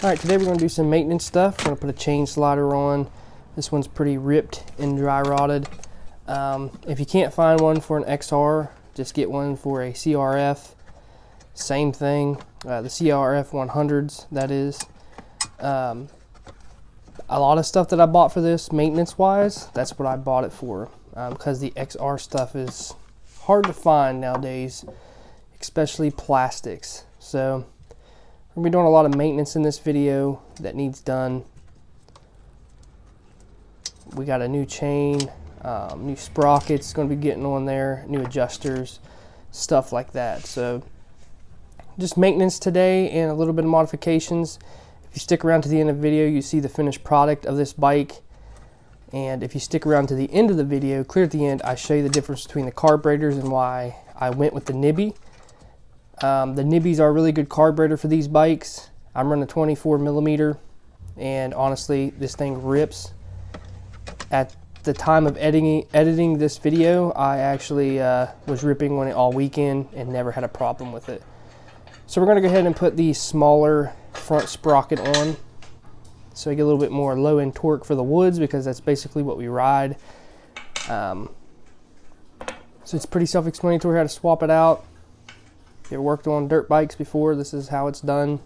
Alright, today we're going to do some maintenance stuff. We're going to put a chain slider on. This one's pretty ripped and dry rotted. If you can't find one for an XR, just get one for a CRF. Same thing, the CRF100s, that is. A lot of stuff that I bought for this, maintenance-wise, that's what I bought it for. Because the XR stuff is hard to find nowadays, especially plastics. So we're going to be doing a lot of maintenance in this video that needs done. We got a new chain, new sprockets going to be getting on there, new adjusters, stuff like that. So just maintenance today and a little bit of modifications. If you stick around to the end of the video, you see the finished product of this bike. And if you stick around to the end of the video, clear at the end, I show you the difference between the carburetors and why I went with the Nibbi. The Nibbis are a really good carburetor for these bikes. I'm running a 24 millimeter, and honestly, this thing rips. At the time of editing this video, I actually was ripping on it all weekend and never had a problem with it. So we're going to go ahead and put the smaller front sprocket on, so we get a little bit more low-end torque for the woods, because that's basically what we ride. So it's pretty self-explanatory how to swap it out. If you ever worked on dirt bikes before, this is how it's done.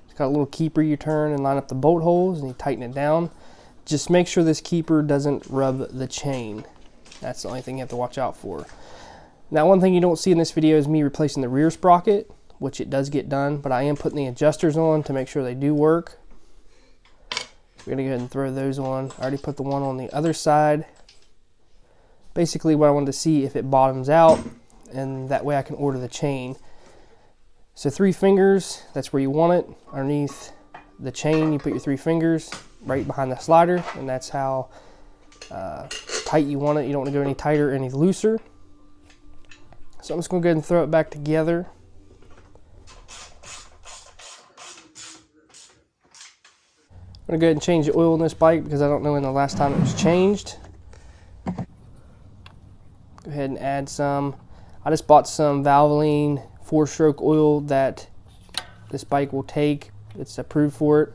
It's got a little keeper you turn and line up the bolt holes, and you tighten it down. Just make sure this keeper doesn't rub the chain. That's the only thing you have to watch out for. Now, one thing you don't see in this video is me replacing the rear sprocket, which it does get done, but I am putting the adjusters on to make sure they do work. We're gonna go ahead and throw those on. I already put the one on the other side. Basically what I wanted to see if it bottoms out, and that way I can order the chain. So 3 fingers, that's where you want it. Underneath the chain, you put your 3 fingers right behind the slider, and that's how tight you want it. You don't want to go any tighter or any looser. So I'm just gonna go ahead and throw it back together. I'm gonna go ahead and change the oil in this bike because I don't know when the last time it was changed. Go ahead and add some. I just bought some Valvoline 4-stroke oil that this bike will take. It's approved for it.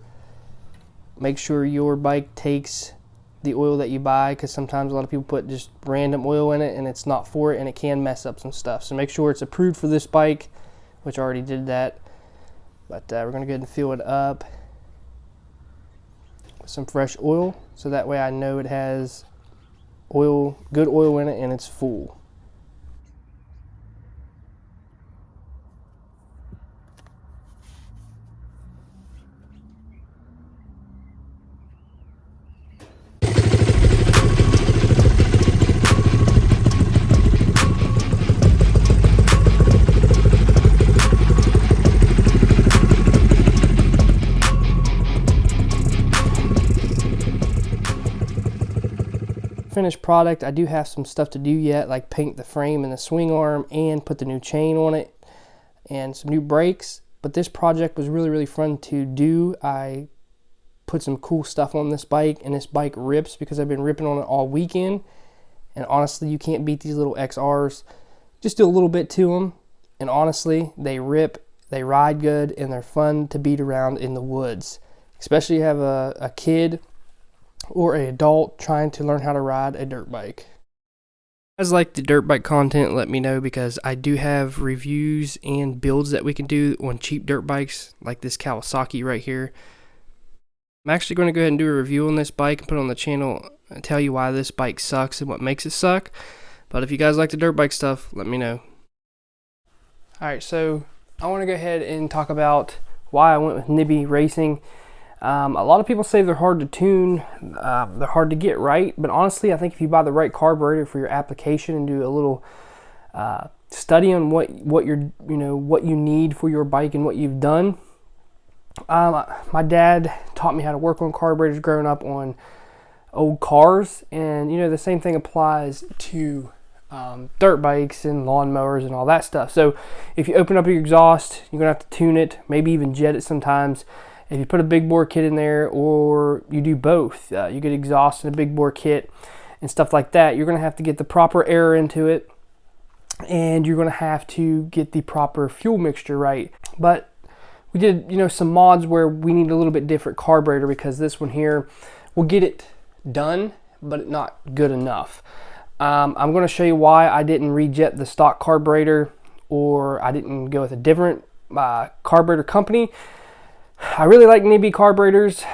Make sure your bike takes the oil that you buy, because sometimes a lot of people put just random oil in it and it's not for it, and it can mess up some stuff. So make sure it's approved for this bike, which I already did that. But we're gonna go ahead and fill it up with some fresh oil, so that way I know it has oil, good oil in it, and it's full. Finished product. I do have some stuff to do yet, like paint the frame and the swing arm and put the new chain on it and some new brakes. But this project was really fun to do. I put some cool stuff on this bike, and this bike rips because I've been ripping on it all weekend. And honestly, you can't beat these little XRs. Just do a little bit to them, and honestly, they rip, they ride good, and they're fun to beat around in the woods. Especially if you have a kid or an adult trying to learn how to ride a dirt bike. If you guys like the dirt bike content, let me know, because I do have reviews and builds that we can do on cheap dirt bikes, like this Kawasaki right here. I'm actually going to go ahead and do a review on this bike and put it on the channel and tell you why this bike sucks and what makes it suck. But if you guys like the dirt bike stuff, let me know. Alright, so I want to go ahead and talk about why I went with Nibbi Racing. A lot of people say they're hard to tune, they're hard to get right, but honestly, I think if you buy the right carburetor for your application and do a little study on what you need for your bike and what you've done. My dad taught me how to work on carburetors growing up on old cars, and the same thing applies to dirt bikes and lawnmowers and all that stuff. So if you open up your exhaust, you're gonna have to tune it, maybe even jet it sometimes. If you put a big bore kit in there, or you do both, you get exhaust and a big bore kit and stuff like that, you're going to have to get the proper air into it, and you're going to have to get the proper fuel mixture right. But we did, you know, some mods where we need a little bit different carburetor, because this one here will get it done, but not good enough. I'm going to show you why I didn't rejet the stock carburetor, or I didn't go with a different carburetor company. I really like Nibbi carburetors.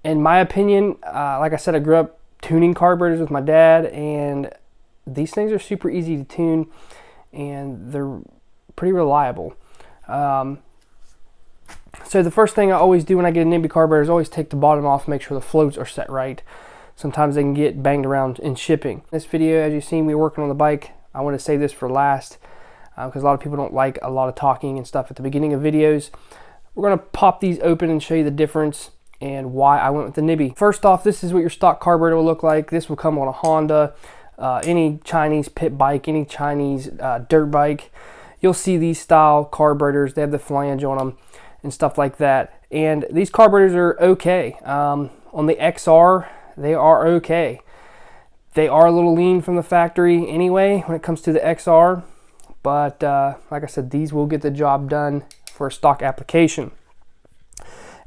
In my opinion, like I said, I grew up tuning carburetors with my dad, and these things are super easy to tune, and they're pretty reliable. So the first thing I always do when I get a Nibbi carburetor is always take the bottom off, make sure the floats are set right. Sometimes they can get banged around in shipping. This video, as you've seen me working on the bike, I want to save this for last, because a lot of people don't like a lot of talking and stuff at the beginning of videos. We're going to pop these open and show you the difference and why I went with the Nibbi. First off, this is what your stock carburetor will look like. This will come on a Honda, any Chinese pit bike, any Chinese dirt bike. You'll see these style carburetors. They have the flange on them and stuff like that. And these carburetors are okay. On the XR, they are okay. They are a little lean from the factory anyway when it comes to the XR. But like I said, these will get the job done for a stock application.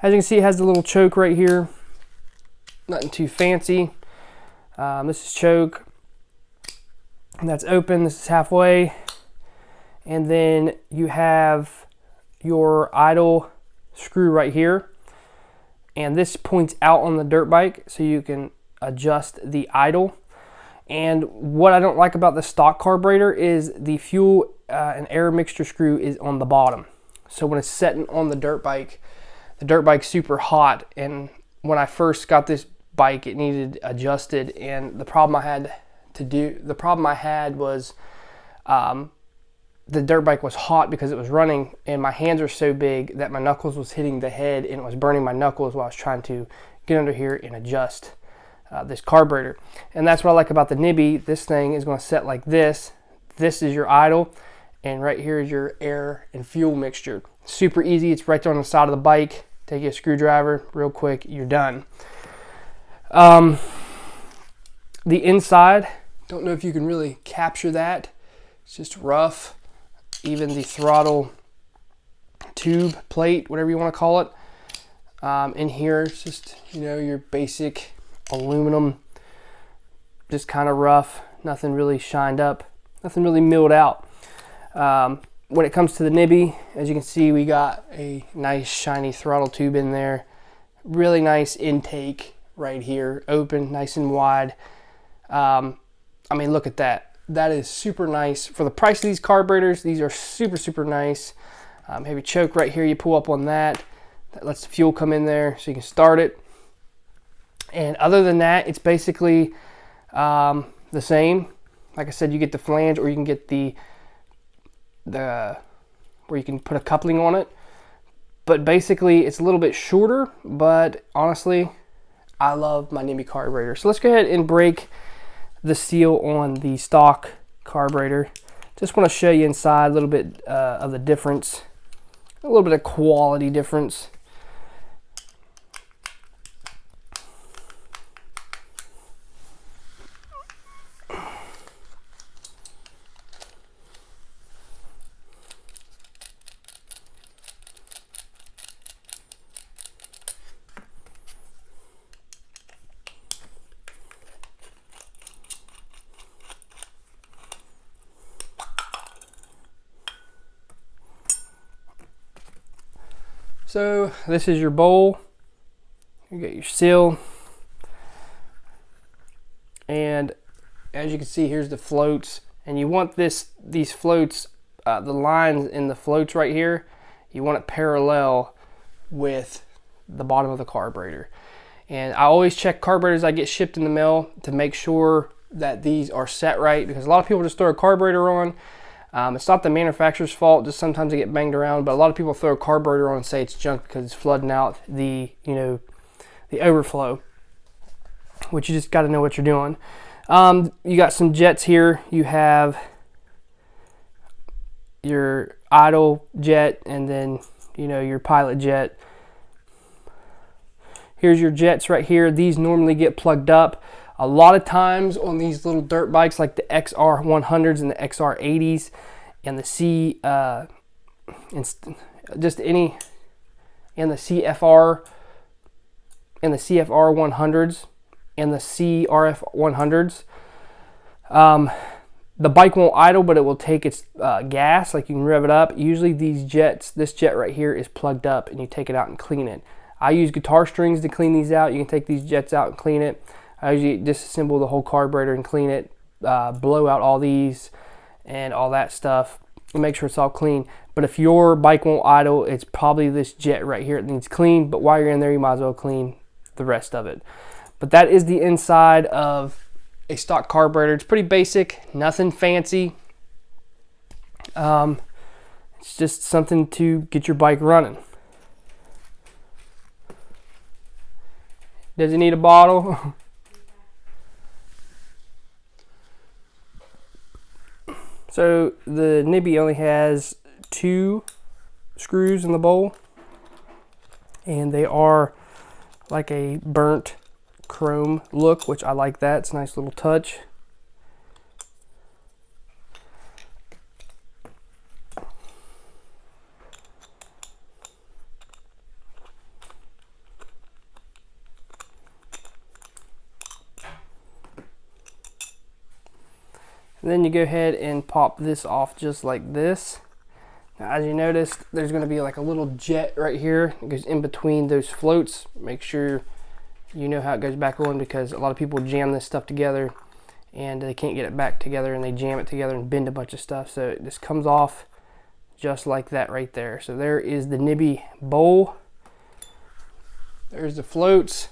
As you can see, it has the little choke right here. Nothing too fancy. This is choke. And that's open. This is halfway. And then you have your idle screw right here. And this points out on the dirt bike, so you can adjust the idle. And what I don't like about the stock carburetor is the fuel and air mixture screw is on the bottom. So when it's setting on the dirt bike's super hot. And when I first got this bike, it needed adjusted. And the problem I had was the dirt bike was hot because it was running, and my hands are so big that my knuckles was hitting the head, and it was burning my knuckles while I was trying to get under here and adjust this carburetor. And that's what I like about the Nibbi. This thing is going to set like this. This is your idle, and right here is your air and fuel mixture. Super easy. It's right there on the side of the bike. Take a screwdriver real quick, you're done. The inside, don't know if you can really capture that. It's just rough. Even the throttle tube plate, whatever you want to call it, in here, it's just, you know, your basic aluminum, just kind of rough, nothing really shined up, nothing really milled out. When it comes to the Nibbi, as you can see, we got a nice shiny throttle tube in there, really nice intake right here, open, nice and wide. I mean, look at that. That is super nice. For the price of these carburetors, these are super, super nice. Have your choke right here, you pull up on that. That lets the fuel come in there so you can start it. And other than that, it's basically the same. Like I said, you get the flange, or you can get the where you can put a coupling on it. But basically, it's a little bit shorter, but honestly, I love my Nibbi carburetor. So let's go ahead and break the seal on the stock carburetor. Just want to show you inside a little bit of the difference, a little bit of quality difference. So this is your bowl. You got your seal, and as you can see, here's the floats. And you want these floats, the lines in the floats right here, you want it parallel with the bottom of the carburetor. And I always check carburetors I get shipped in the mail to make sure that these are set right, because a lot of people just throw a carburetor on. It's not the manufacturer's fault, just sometimes they get banged around, but a lot of people throw a carburetor on and say it's junk because it's flooding out the, you know, the overflow, which you just got to know what you're doing. You got some jets here. You have your idle jet, and then, you know, your pilot jet. Here's your jets right here. These normally get plugged up. A lot of times on these little dirt bikes like the XR100s and the XR80s and the C, and just any and the CFR and the CFR100s and the CRF100s. The bike won't idle, but it will take its gas, like you can rev it up. Usually these jets, this jet right here is plugged up and you take it out and clean it. I use guitar strings to clean these out. You can take these jets out and clean it. I usually disassemble the whole carburetor and clean it, blow out all these and all that stuff and make sure it's all clean. But if your bike won't idle, it's probably this jet right here that needs clean, but while you're in there, you might as well clean the rest of it. But that is the inside of a stock carburetor. It's pretty basic, nothing fancy. It's just something to get your bike running. Does it need a bottle? So the Nibbi only has 2 screws in the bowl, and they are like a burnt chrome look, which I like that. It's a nice little touch. And then you go ahead and pop this off just like this. Now, as you noticed, there's going to be like a little jet right here. It goes in between those floats. Make sure you know how it goes back on, because a lot of people jam this stuff together and they can't get it back together, and they jam it together and bend a bunch of stuff. So it just comes off just like that right there. So there is the Nibbi bowl. There's the floats.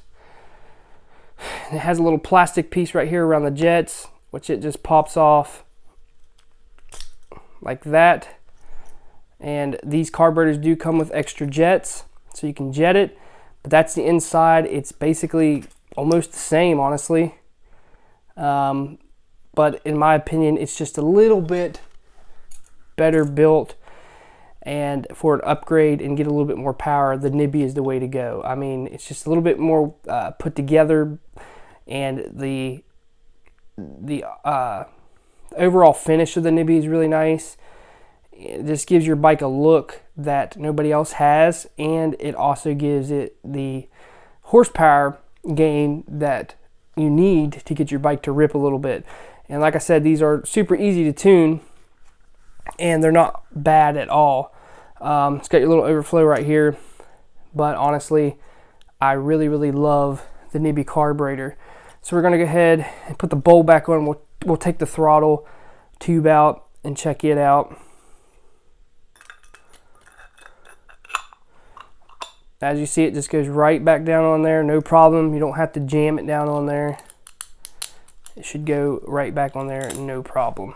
And it has a little plastic piece right here around the jets, which it just pops off like that. And these carburetors do come with extra jets, so you can jet it. But that's the inside. It's basically almost the same, honestly. But in my opinion, it's just a little bit better built. And for an upgrade and get a little bit more power, the Nibbi is the way to go. I mean, it's just a little bit more put together, and the overall finish of the Nibbi is really nice. It just gives your bike a look that nobody else has, and it also gives it the horsepower gain that you need to get your bike to rip a little bit. And like I said, these are super easy to tune, and they're not bad at all. It's got your little overflow right here, but honestly, I really love the Nibbi carburetor. So we're going to go ahead and put the bowl back on. We'll take the throttle tube out and check it out. As you see, it just goes right back down on there, no problem. You don't have to jam it down on there. It should go right back on there, no problem.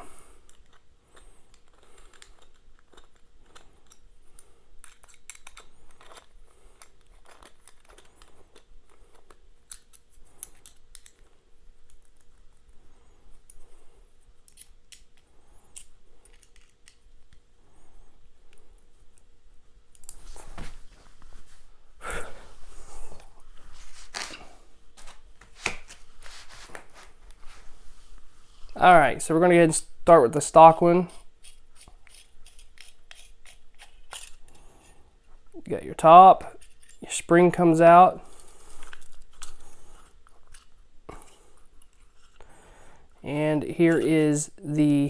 Alright, so we're going to go ahead and start with the stock one. You got your top, your spring comes out. And here is the,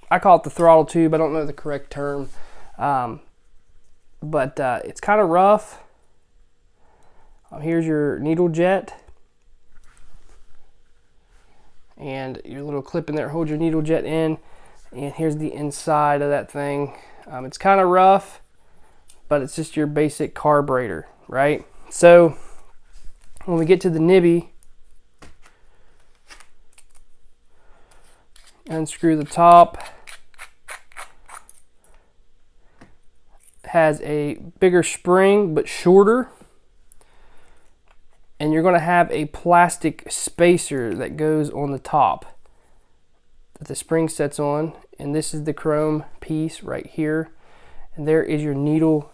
I call it the throttle tube, I don't know the correct term. But it's kind of rough. Here's your needle jet. And your little clip in there holds your needle jet in. And here's the inside of that thing. It's kind of rough, but it's just your basic carburetor, right? So when we get to the Nibbi, unscrew the top. Has a bigger spring but shorter. And you're going to have a plastic spacer that goes on the top that the spring sets on. And this is the chrome piece right here. And there is your needle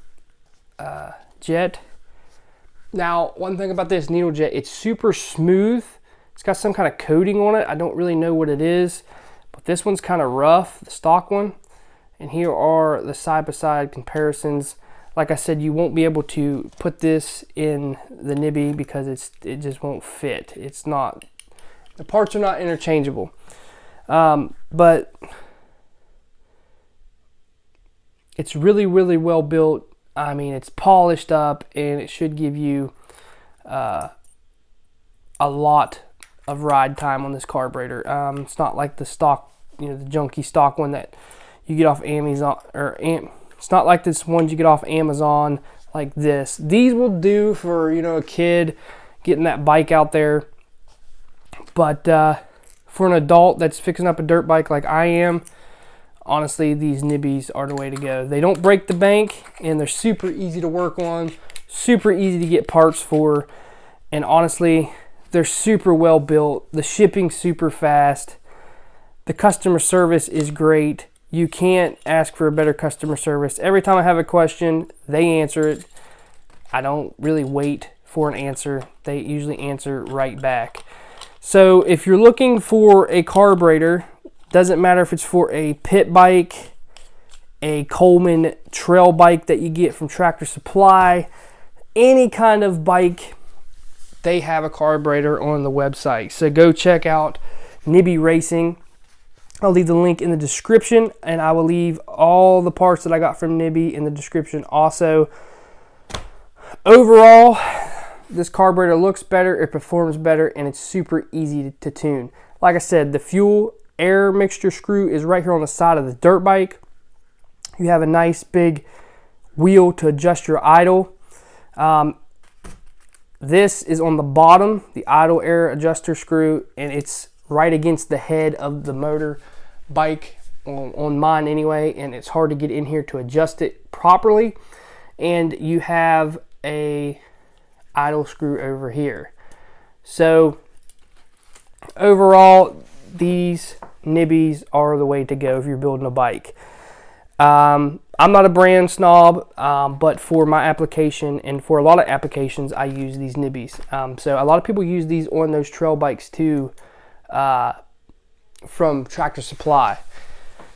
jet. Now, one thing about this needle jet, it's super smooth. It's got some kind of coating on it. I don't really know what it is, but this one's kind of rough, the stock one. And here are the side-by-side comparisons Like I said, you won't be able to put this in the Nibbi because it just won't fit. It's not, the parts are not interchangeable. But it's really, really well built. I mean, it's polished up, and it should give you a lot of ride time on this carburetor. It's not like the stock, the junky stock one that you get off Amazon, it's not like this ones you get off Amazon like this. These will do for, a kid getting that bike out there. But for an adult that's fixing up a dirt bike like I am, honestly, these Nibbis are the way to go. They don't break the bank, and they're super easy to work on, super easy to get parts for, and honestly, they're super well built. The shipping's super fast. The customer service is great. You can't ask for a better customer service. Every time I have a question, they answer it. I don't really wait for an answer. They usually answer right back. So if you're looking for a carburetor, doesn't matter if it's for a pit bike, a Coleman trail bike that you get from Tractor Supply, any kind of bike, they have a carburetor on the website. So go check out Nibbi Racing. I'll leave the link in the description, and I will leave all the parts that I got from Nibbi in the description also. Overall, this carburetor looks better, it performs better, and it's super easy to tune. Like I said, the fuel air mixture screw is right here on the side of the dirt bike. You have a nice big wheel to adjust your idle. This is on the bottom, the idle air adjuster screw, and it's right against the head of the motor bike on mine anyway, and it's hard to get in here to adjust it properly. And you have a idle screw over here. So overall, these Nibbis are the way to go if you're building a bike. I'm not a brand snob, but for my application and for a lot of applications, I use these Nibbis. So a lot of people use these on those trail bikes too, from Tractor Supply.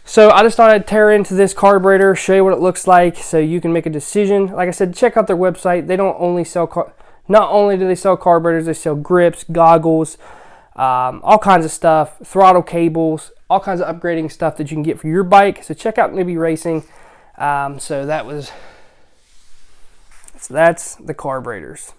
So I just thought I'd tear into this carburetor, show you what it looks like, so you can make a decision. Like I said, check out their website. They don't only sell not only do they sell carburetors, they sell grips, goggles, all kinds of stuff, throttle cables, all kinds of upgrading stuff that you can get for your bike. So check out Nibbi Racing. So that's the carburetors.